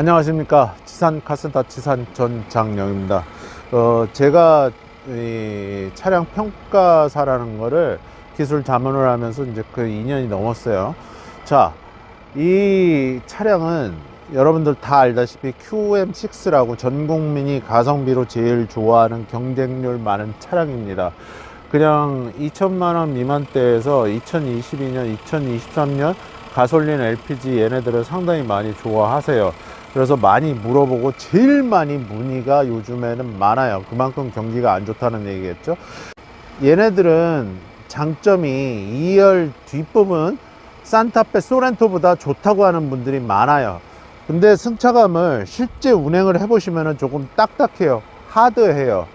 안녕하십니까. 지산 카센터 지산 전장영입니다. 제가 이 차량 평가사라는 거를 기술 자문을 하면서 이제 그 2년이 넘었어요. 자, 이 차량은 여러분들 다 알다시피 QM6라고 전 국민이 가성비로 제일 좋아하는 경쟁률 많은 차량입니다. 그냥 2천만 원 미만대에서 2022년, 2023년 가솔린, LPG 얘네들을 상당히 많이 좋아하세요. 그래서 많이 물어보고 제일 많이 문의가 요즘에는 많아요. 그만큼 경기가 안 좋다는 얘기겠죠. 얘네들은 장점이 2열 뒷부분 산타페 소렌토보다 좋다고 하는 분들이 많아요. 근데 승차감을 실제 운행을 해보시면 조금 딱딱해요. 하드해요.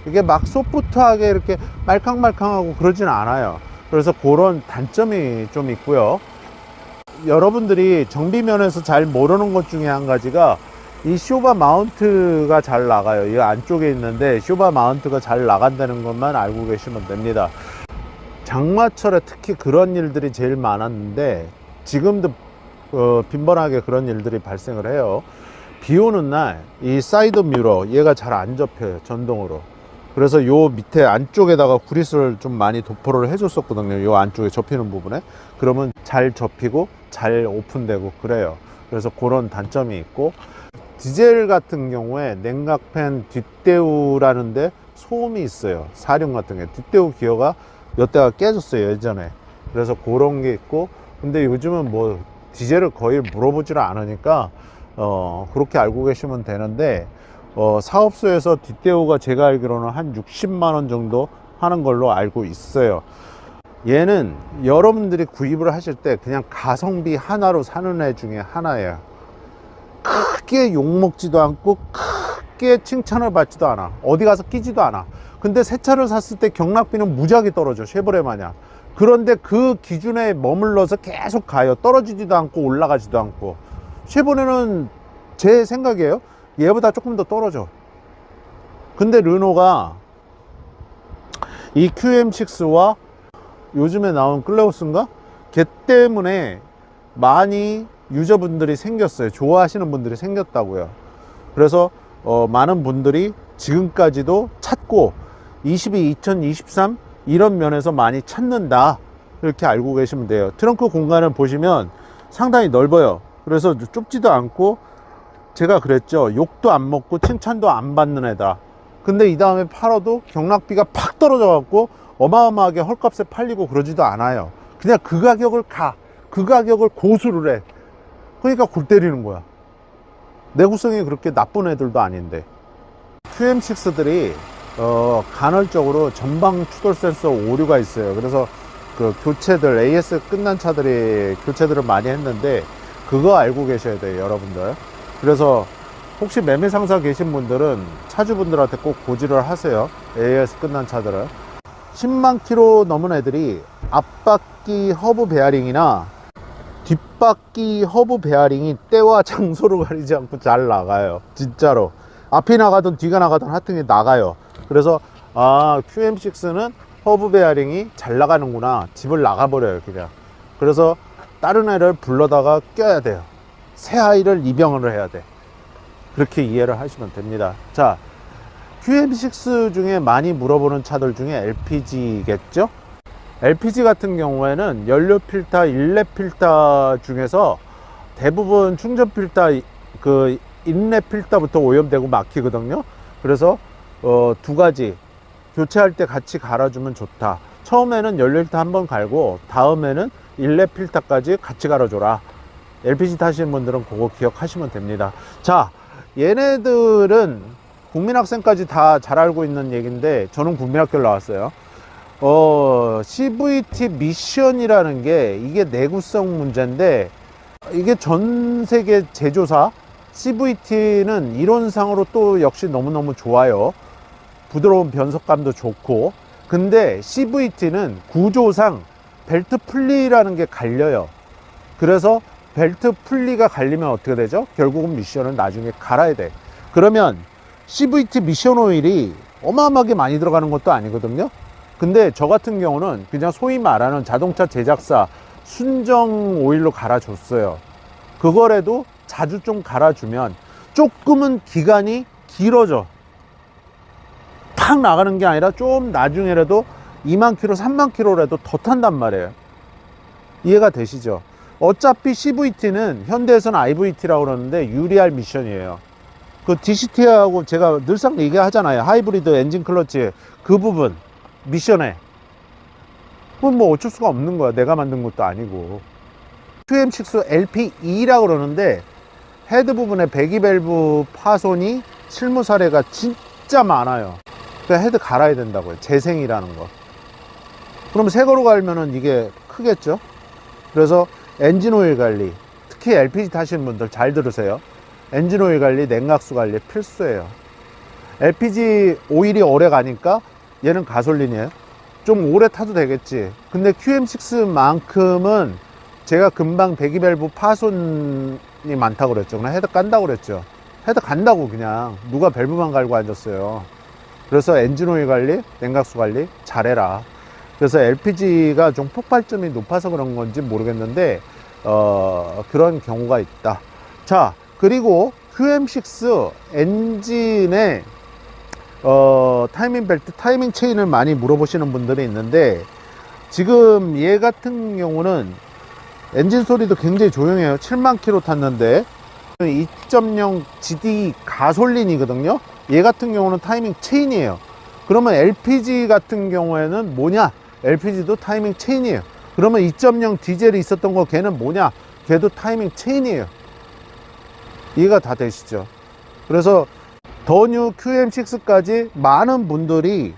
이게 막 소프트하게 이렇게 말캉말캉하고 그러진 않아요. 그래서 그런 단점이 좀 있고요. 여러분들이 정비면에서 잘 모르는 것 중에 한 가지가 이 쇼바 마운트가 잘 나가요. 이 안쪽에 있는데 쇼바 마운트가 잘 나간다는 것만 알고 계시면 됩니다. 장마철에 특히 그런 일들이 제일 많았는데 지금도 빈번하게 그런 일들이 발생을 해요. 비 오는 날 이 사이드 미러 얘가 잘 안 접혀요, 전동으로. 그래서 요 밑에 안쪽에다가 구리스를 좀 많이 도포를 해줬었거든요. 요 안쪽에 접히는 부분에. 그러면 잘 접히고 잘 오픈되고 그래요. 그래서 그런 단점이 있고, 디젤 같은 경우에 냉각팬 뒷대우라는데 소음이 있어요. 사륜 같은 게 뒷대우 기어가 몇 대가 깨졌어요, 예전에. 그래서 그런 게 있고, 근데 요즘은 뭐 디젤을 거의 물어보지를 않으니까 그렇게 알고 계시면 되는데, 사업소에서 뒷대우가 제가 알기로는 한 60만 원 정도 하는 걸로 알고 있어요. 얘는 여러분들이 구입을 하실 때 그냥 가성비 하나로 사는 애 중에 하나예요. 크게 욕먹지도 않고 크게 칭찬을 받지도 않아. 어디 가서 끼지도 않아. 근데 새 차를 샀을 때 경락비는 무지하게 떨어져, 쉐보레 마냥. 그런데 그 기준에 머물러서 계속 가요. 떨어지지도 않고 올라가지도 않고. 쉐보레는 제 생각이에요, 얘보다 조금 더 떨어져. 근데 르노가 이 QM6와 요즘에 나온 클레오스인가? 걔 때문에 많이 유저분들이 생겼어요. 좋아하시는 분들이 생겼다고요. 그래서 많은 분들이 지금까지도 찾고 2023 이런 면에서 많이 찾는다, 이렇게 알고 계시면 돼요. 트렁크 공간을 보시면 상당히 넓어요. 그래서 좁지도 않고, 제가 그랬죠, 욕도 안 먹고 칭찬도 안 받는 애다. 근데 이 다음에 팔아도 경락비가 팍 떨어져 갖고 어마어마하게 헐값에 팔리고 그러지도 않아요. 그냥 그 가격을 그 가격을 고수를 해. 그러니까 골 때리는 거야. 내구성이 그렇게 나쁜 애들도 아닌데. QM6들이 간헐적으로 전방 추돌 센서 오류가 있어요. 그래서 그 교체들, AS 끝난 차들이 교체들을 많이 했는데 그거 알고 계셔야 돼요, 여러분들. 그래서 혹시 매매 상사 계신 분들은 차주분들한테 꼭 고지를 하세요. AS 끝난 차들은 10만 킬로 넘은 애들이 앞바퀴 허브 베어링이나 뒷바퀴 허브 베어링이 때와 장소를 가리지 않고 잘 나가요. 진짜로 앞이 나가든 뒤가 나가든 하여튼 게 나가요. 그래서 QM6는 허브 베어링이 잘 나가는구나, 집을 나가버려요 그냥. 그래서 다른 애를 불러다가 껴야 돼요. 새 아이를 입양을 해야 돼. 그렇게 이해를 하시면 됩니다. 자, QM6 중에 많이 물어보는 차들 중에 LPG겠죠? LPG 같은 경우에는 연료 필터, 인let 필터 중에서 대부분 충전 필터, 그 인let 필터부터 오염되고 막히거든요. 그래서 두 가지 교체할 때 같이 갈아주면 좋다. 처음에는 연료 필터 한번 갈고 다음에는 인let 필터까지 같이 갈아줘라. LPG 타시는 분들은 그거 기억하시면 됩니다. 자, 얘네들은 국민학생까지 다 잘 알고 있는 얘기인데 저는 국민학교를 나왔어요. CVT 미션이라는 게 이게 내구성 문제인데, 이게 전 세계 제조사 CVT는 이론상으로 또 역시 너무너무 좋아요. 부드러운 변속감도 좋고. 근데 CVT는 구조상 벨트 풀리라는 게 갈려요. 그래서 벨트 풀리가 갈리면 어떻게 되죠? 결국은 미션을 나중에 갈아야 돼. 그러면 CVT 미션 오일이 어마어마하게 많이 들어가는 것도 아니거든요. 근데 저 같은 경우는 그냥 소위 말하는 자동차 제작사 순정 오일로 갈아줬어요. 그거라도 자주 좀 갈아주면 조금은 기간이 길어져. 팍 나가는 게 아니라 좀 나중에라도 2만 킬로 3만 킬로라도 더 탄단 말이에요. 이해가 되시죠? 어차피 CVT는 현대에서는 IVT라고 그러는데 유리할 미션이에요. 그 DCT하고 제가 늘상 얘기하잖아요. 하이브리드 엔진 클러치 그 부분 미션에 그건 뭐 어쩔 수가 없는 거야. 내가 만든 것도 아니고. QM6 LP2라고 그러는데 헤드 부분에 배기밸브 파손이 실무 사례가 진짜 많아요. 그러니까 헤드 갈아야 된다고요. 재생이라는 거. 그럼 새 거로 갈면은 이게 크겠죠. 그래서 엔진 오일 관리, 특히 LPG 타시는 분들 잘 들으세요. 엔진 오일 관리, 냉각수 관리 필수예요. LPG 오일이 오래 가니까 얘는 가솔린이에요. 좀 오래 타도 되겠지. 근데 QM6만큼은 제가 금방 배기밸브 파손이 많다고 그랬죠. 그냥 헤드 깐다고 그랬죠. 헤드 간다고 그냥. 누가 밸브만 갈고 앉았어요. 그래서 엔진 오일 관리, 냉각수 관리 잘해라. 그래서 LPG가 좀 폭발점이 높아서 그런 건지 모르겠는데 그런 경우가 있다. 자, 그리고 QM6 엔진에 타이밍 벨트, 타이밍 체인을 많이 물어보시는 분들이 있는데 지금 얘 같은 경우는 엔진 소리도 굉장히 조용해요. 7만 킬로 탔는데 2.0 GD 가솔린이거든요. 얘 같은 경우는 타이밍 체인이에요. 그러면 LPG 같은 경우에는 뭐냐? LPG도 타이밍 체인이에요. 그러면 2.0 디젤이 있었던 거 걔는 뭐냐? 걔도 타이밍 체인이에요. 이해가 다 되시죠? 그래서 더 뉴 QM6까지 많은 분들이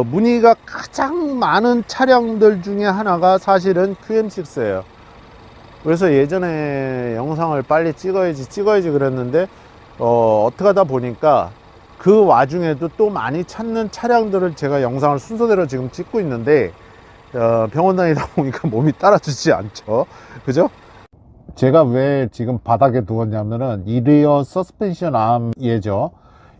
문의가 가장 많은 차량들 중에 하나가 사실은 QM6예요. 그래서 예전에 영상을 빨리 찍어야지 그랬는데 어떻게 하다 보니까 그 와중에도 또 많이 찾는 차량들을 제가 영상을 순서대로 지금 찍고 있는데 병원 다니다 보니까 몸이 따라주지 않죠. 그죠? 제가 왜 지금 바닥에 두었냐면은 이 리어 서스펜션 암 예죠.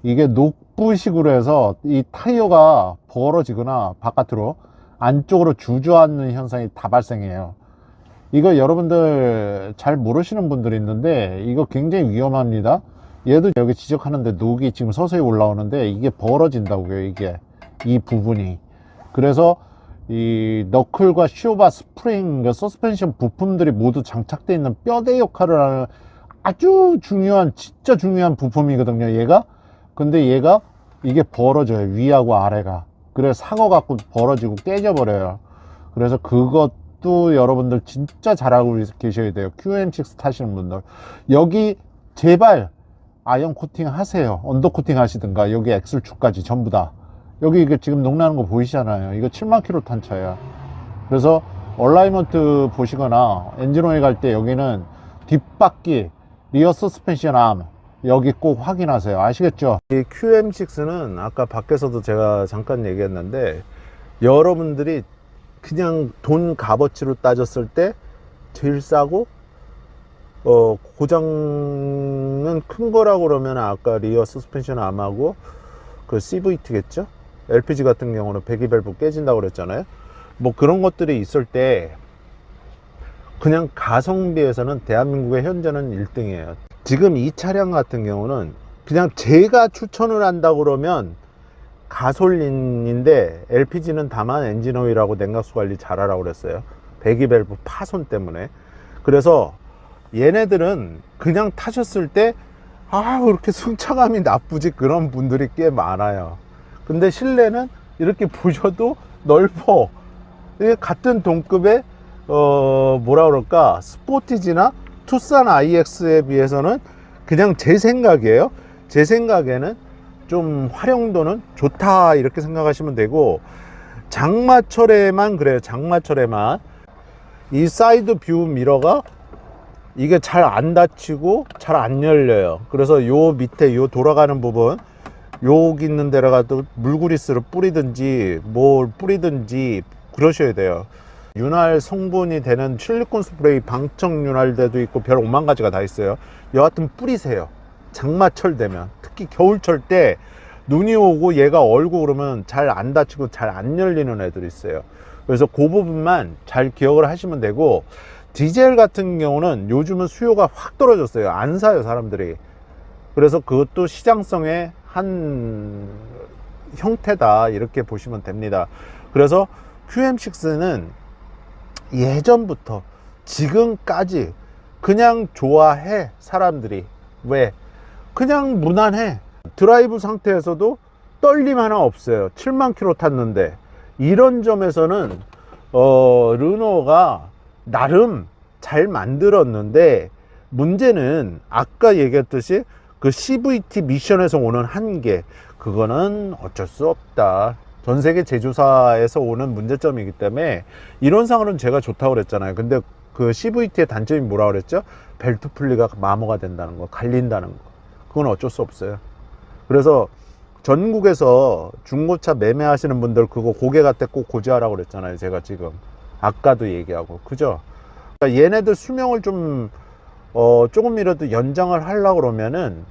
이게 녹부식으로 해서 이 타이어가 벌어지거나 바깥으로 안쪽으로 주저앉는 현상이 다 발생해요. 이거 여러분들 잘 모르시는 분들이 있는데 이거 굉장히 위험합니다. 얘도 여기 지적하는데 녹이 지금 서서히 올라오는데 이게 벌어진다고요. 이게 이 부분이. 그래서 이 너클과 쇼바 스프링, 서스펜션 부품들이 모두 장착되어 있는 뼈대 역할을 하는 아주 중요한, 진짜 중요한 부품이거든요. 얘가. 근데 얘가 이게 벌어져요. 위하고 아래가. 그래서 상어 갖고 벌어지고 깨져버려요. 그래서 그것도 여러분들 진짜 잘 알고 계셔야 돼요. QM6 타시는 분들. 여기 제발 아연 코팅 하세요. 언더 코팅 하시든가. 여기 엑셀축까지 전부 다. 여기 이게 지금 녹나는 거 보이시잖아요. 이거 7만 킬로 탄 차야. 그래서 얼라이먼트 보시거나 엔진 오일 갈 때 여기는 뒷바퀴, 리어 서스펜션 암 여기 꼭 확인하세요. 아시겠죠? 이 QM6는 아까 밖에서도 제가 잠깐 얘기했는데 여러분들이 그냥 돈 값어치로 따졌을 때 제일 싸고 고장은 큰 거라고 그러면 아까 리어 서스펜션 암하고 그 CVT겠죠? LPG 같은 경우는 배기밸브 깨진다고 그랬잖아요. 뭐 그런 것들이 있을 때 그냥 가성비에서는 대한민국의 현재는 1등이에요. 지금 이 차량 같은 경우는 그냥 제가 추천을 한다고 그러면 가솔린인데 LPG는 다만 엔진오일하고 냉각수 관리 잘하라고 그랬어요. 배기밸브 파손 때문에. 그래서 얘네들은 그냥 타셨을 때 아, 왜 이렇게 승차감이 나쁘지? 그런 분들이 꽤 많아요. 근데 실내는 이렇게 보셔도 넓어. 이게 같은 동급의 뭐라 그럴까, 스포티지나 투싼 IX에 비해서는 그냥 제 생각이에요. 제 생각에는 좀 활용도는 좋다 이렇게 생각하시면 되고, 장마철에만 그래요. 장마철에만 이 사이드 뷰 미러가 이게 잘 안 닫히고 잘 안 열려요. 그래서 요 밑에 요 돌아가는 부분, 여기 있는 데다가 또 물그리스를 뿌리든지 뭘 뿌리든지 그러셔야 돼요. 윤활 성분이 되는 실리콘 스프레이, 방청 윤활대도 있고 별 5만 가지가 다 있어요. 여하튼 뿌리세요. 장마철 되면, 특히 겨울철 때 눈이 오고 얘가 얼고 그러면 잘 안 닫히고 잘 안 열리는 애들이 있어요. 그래서 그 부분만 잘 기억을 하시면 되고, 디젤 같은 경우는 요즘은 수요가 확 떨어졌어요. 안 사요, 사람들이. 그래서 그것도 시장성의 한 형태다, 이렇게 보시면 됩니다. 그래서 QM6는 예전부터 지금까지 그냥 좋아해, 사람들이. 왜? 그냥 무난해. 드라이브 상태에서도 떨림 하나 없어요. 7만 킬로 탔는데. 이런 점에서는 르노가 나름 잘 만들었는데, 문제는 아까 얘기했듯이 그 CVT 미션에서 오는 한계, 그거는 어쩔 수 없다. 전 세계 제조사에서 오는 문제점이기 때문에. 이론상으로는 제가 좋다고 그랬잖아요. 근데 그 CVT의 단점이 뭐라 그랬죠? 벨트 분리가 마모가 된다는 거, 갈린다는 거. 그건 어쩔 수 없어요. 그래서 전국에서 중고차 매매하시는 분들 그거 고개 갖다 꼭 고지하라고 그랬잖아요. 제가 지금 아까도 얘기하고, 그죠? 그러니까 얘네들 수명을 좀 조금이라도 연장을 하려고 그러면은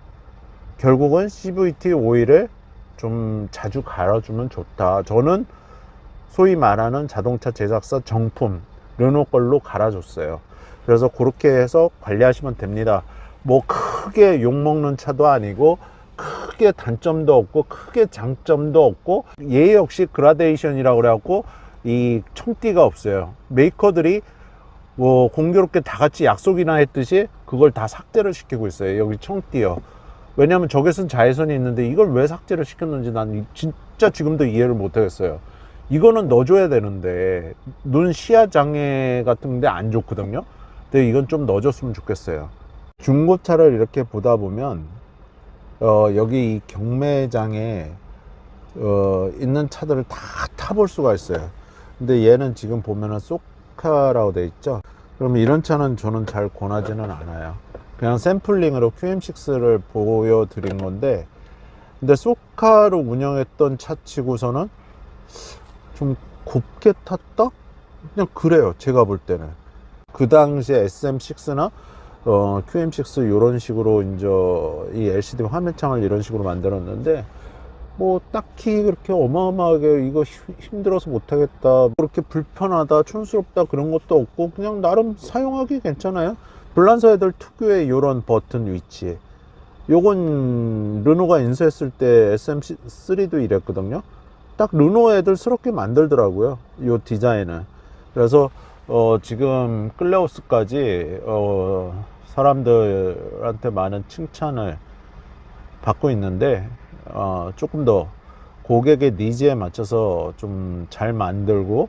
결국은 CVT 오일을 좀 자주 갈아주면 좋다. 저는 소위 말하는 자동차 제작사 정품 르노 걸로 갈아줬어요. 그래서 그렇게 해서 관리하시면 됩니다. 뭐 크게 욕먹는 차도 아니고 크게 단점도 없고 크게 장점도 없고, 얘 역시 그라데이션이라고 그래갖고 이 청띠가 없어요. 메이커들이 뭐 공교롭게 다 같이 약속이나 했듯이 그걸 다 삭제를 시키고 있어요. 여기 청띠요. 왜냐면 적외선 자외선이 있는데 이걸 왜 삭제를 시켰는지 난 진짜 지금도 이해를 못 하겠어요. 이거는 넣어줘야 되는데, 눈 시야 장애 같은 데 안 좋거든요. 근데 이건 좀 넣어줬으면 좋겠어요. 중고차를 이렇게 보다 보면 여기 이 경매장에 있는 차들을 다 타볼 수가 있어요. 근데 얘는 지금 보면은 소카라고 돼 있죠. 그럼 이런 차는 저는 잘 권하지는 않아요. 그냥 샘플링으로 QM6를 보여드린 건데, 근데 소카로 운영했던 차 치고서는 좀 곱게 탔다? 그냥 그래요, 제가 볼 때는. 그 당시에 SM6나 QM6 이런 식으로 이제 이 LCD 화면창을 이런 식으로 만들었는데, 뭐 딱히 그렇게 어마어마하게 이거 힘들어서 못하겠다, 그렇게 불편하다, 촌스럽다 그런 것도 없고, 그냥 나름 사용하기 괜찮아요. 불란서 애들 특유의 이런 버튼 위치, 요건 르노가 인수했을 때 SM3도 이랬거든요. 딱 르노 애들스럽게 만들더라고요, 요 디자인은. 그래서 지금 클레오스까지 사람들한테 많은 칭찬을 받고 있는데, 조금 더 고객의 니즈에 맞춰서 좀 잘 만들고,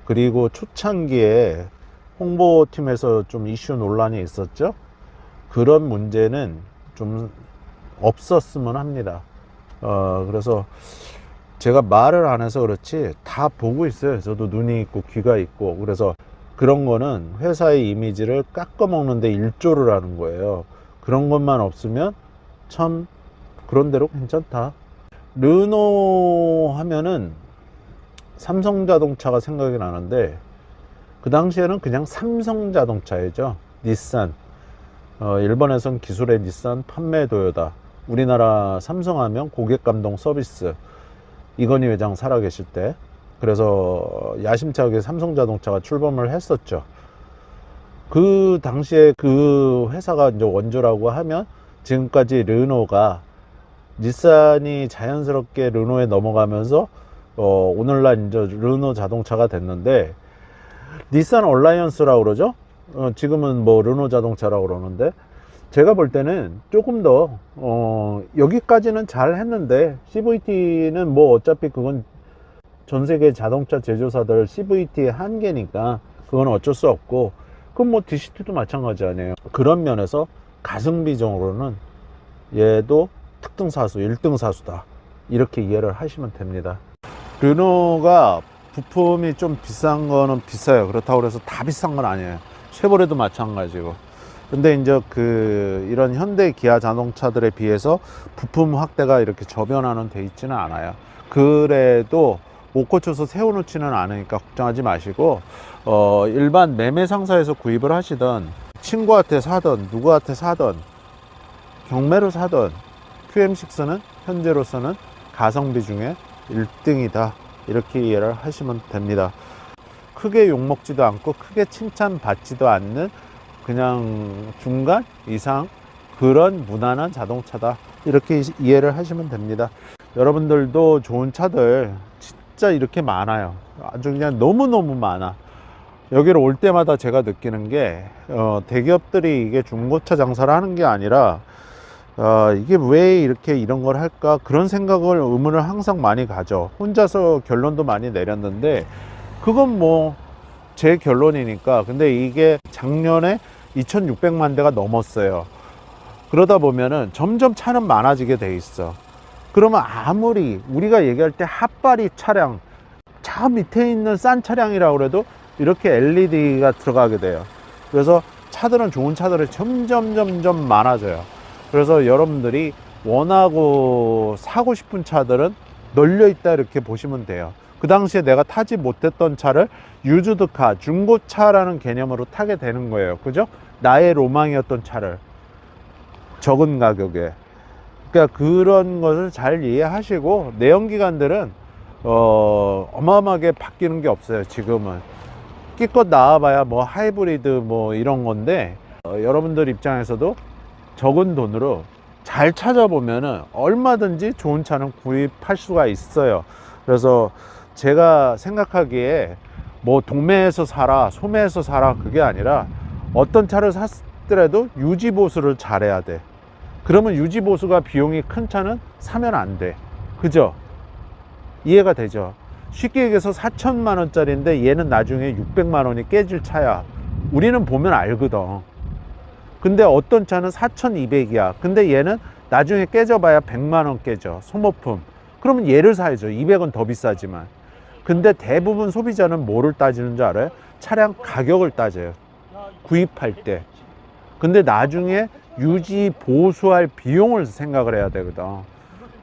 그리고 초창기에 홍보팀에서 좀 이슈 논란이 있었죠. 그런 문제는 좀 없었으면 합니다. 그래서 제가 말을 안 해서 그렇지 다 보고 있어요. 저도 눈이 있고 귀가 있고. 그래서 그런 거는 회사의 이미지를 깎아먹는데 일조를 하는 거예요. 그런 것만 없으면 참 그런대로 괜찮다. 르노 하면은 삼성자동차가 생각이 나는데, 그 당시에는 그냥 삼성자동차이죠. 닛산. 일본에선 기술의 닛산, 판매 도요다. 우리나라 삼성하면 고객감동 서비스. 이건희 회장 살아계실 때. 그래서 야심차게 삼성자동차가 출범을 했었죠. 그 당시에 그 회사가 이제 원조라고 하면, 지금까지 르노가 닛산이 자연스럽게 르노에 넘어가면서 오늘날 이제 르노 자동차가 됐는데, 닛산 얼라이언스라고 그러죠. 지금은 뭐 르노 자동차라고 그러는데, 제가 볼 때는 조금 더 여기까지는 잘 했는데, CVT는 뭐 어차피 그건 전 세계 자동차 제조사들 CVT의 한계니까 그건 어쩔 수 없고, 그건 뭐 DCT도 마찬가지 아니에요. 그런 면에서 가성비적으로는 얘도 특등 사수, 1등 사수다, 이렇게 이해를 하시면 됩니다. 르노가 부품이 좀 비싼 거는 비싸요. 그렇다고 해서 다 비싼 건 아니에요. 쉐보레도 마찬가지고. 근데 이제 이런 현대 기아 자동차들에 비해서 부품 확대가 이렇게 저변화는 돼 있지는 않아요. 그래도 못 고쳐서 세워놓지는 않으니까 걱정하지 마시고, 일반 매매 상사에서 구입을 하시던, 친구한테 사던 누구한테 사던 경매로 사던 QM6는 현재로서는 가성비 중에 1등이다, 이렇게 이해를 하시면 됩니다. 크게 욕먹지도 않고 크게 칭찬받지도 않는 그냥 중간 이상 그런 무난한 자동차다, 이렇게 이해를 하시면 됩니다. 여러분들도 좋은 차들 진짜 이렇게 많아요. 아주 그냥 너무너무 많아. 여기로 올 때마다 제가 느끼는 게 대기업들이 이게 중고차 장사를 하는 게 아니라 이게 왜 이렇게 이런 걸 할까, 그런 생각을, 의문을 항상 많이 가져. 혼자서 결론도 많이 내렸는데 그건 뭐 제 결론이니까. 근데 이게 작년에 2600만 대가 넘었어요. 그러다 보면은 점점 차는 많아지게 돼 있어. 그러면 아무리 우리가 얘기할 때 핫바리 차량, 저 밑에 있는 싼 차량이라고 그래도 이렇게 LED가 들어가게 돼요. 그래서 차들은, 좋은 차들이 점점 많아져요. 그래서 여러분들이 원하고 사고 싶은 차들은 널려 있다, 이렇게 보시면 돼요. 그 당시에 내가 타지 못했던 차를 유즈드카, 중고차라는 개념으로 타게 되는 거예요. 그죠? 나의 로망이었던 차를 적은 가격에. 그러니까 그런 것을 잘 이해하시고, 내연기관들은 어마어마하게 바뀌는 게 없어요. 지금은 끼껏 나와봐야 뭐 하이브리드 뭐 이런 건데, 여러분들 입장에서도 적은 돈으로 잘 찾아보면은 얼마든지 좋은 차는 구입할 수가 있어요. 그래서 제가 생각하기에 뭐 동매에서 사라, 소매에서 사라, 그게 아니라 어떤 차를 샀더라도 유지보수를 잘해야 돼. 그러면 유지보수가 비용이 큰 차는 사면 안 돼. 그죠? 이해가 되죠? 쉽게 얘기해서 4천만 원짜리인데 얘는 나중에 600만 원이 깨질 차야. 우리는 보면 알거든. 근데 어떤 차는 4,200이야. 근데 얘는 나중에 깨져봐야 100만 원 깨져. 소모품. 그러면 얘를 사야죠. 200원 더 비싸지만. 근데 대부분 소비자는 뭐를 따지는 줄 알아요? 차량 가격을 따져요. 구입할 때. 근데 나중에 유지 보수할 비용을 생각을 해야 되거든.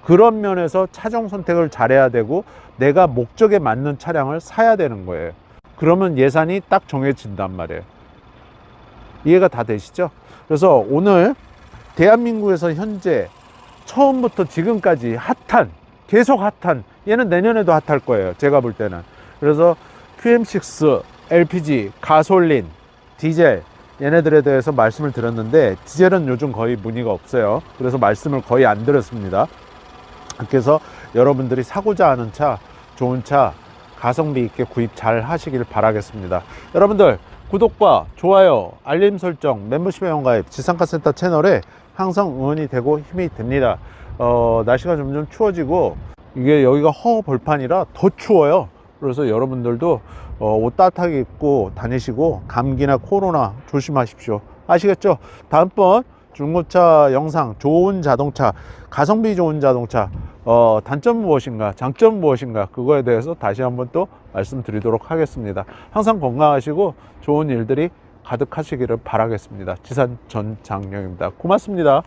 그런 면에서 차종 선택을 잘해야 되고, 내가 목적에 맞는 차량을 사야 되는 거예요. 그러면 예산이 딱 정해진단 말이에요. 이해가 다 되시죠? 그래서 오늘 대한민국에서 현재 처음부터 지금까지 핫한, 계속 핫한, 얘는 내년에도 핫할 거예요. 제가 볼 때는. 그래서 QM6, LPG, 가솔린, 디젤, 얘네들에 대해서 말씀을 드렸는데, 디젤은 요즘 거의 문의가 없어요. 그래서 말씀을 거의 안 드렸습니다. 그래서 여러분들이 사고자 하는 차, 좋은 차 가성비 있게 구입 잘 하시길 바라겠습니다. 여러분들 구독과 좋아요, 알림 설정, 멤버십 회원가입, 지상카센터 채널에 항상 응원이 되고 힘이 됩니다. 날씨가 점점 추워지고, 이게 여기가 허벌판이라 더 추워요. 그래서 여러분들도 옷 따뜻하게 입고 다니시고, 감기나 코로나 조심하십시오. 아시겠죠? 다음번 중고차 영상, 좋은 자동차, 가성비 좋은 자동차, 단점은 무엇인가, 장점은 무엇인가, 그거에 대해서 다시 한번 또 말씀드리도록 하겠습니다. 항상 건강하시고 좋은 일들이 가득하시기를 바라겠습니다. 지산 전장영입니다. 고맙습니다.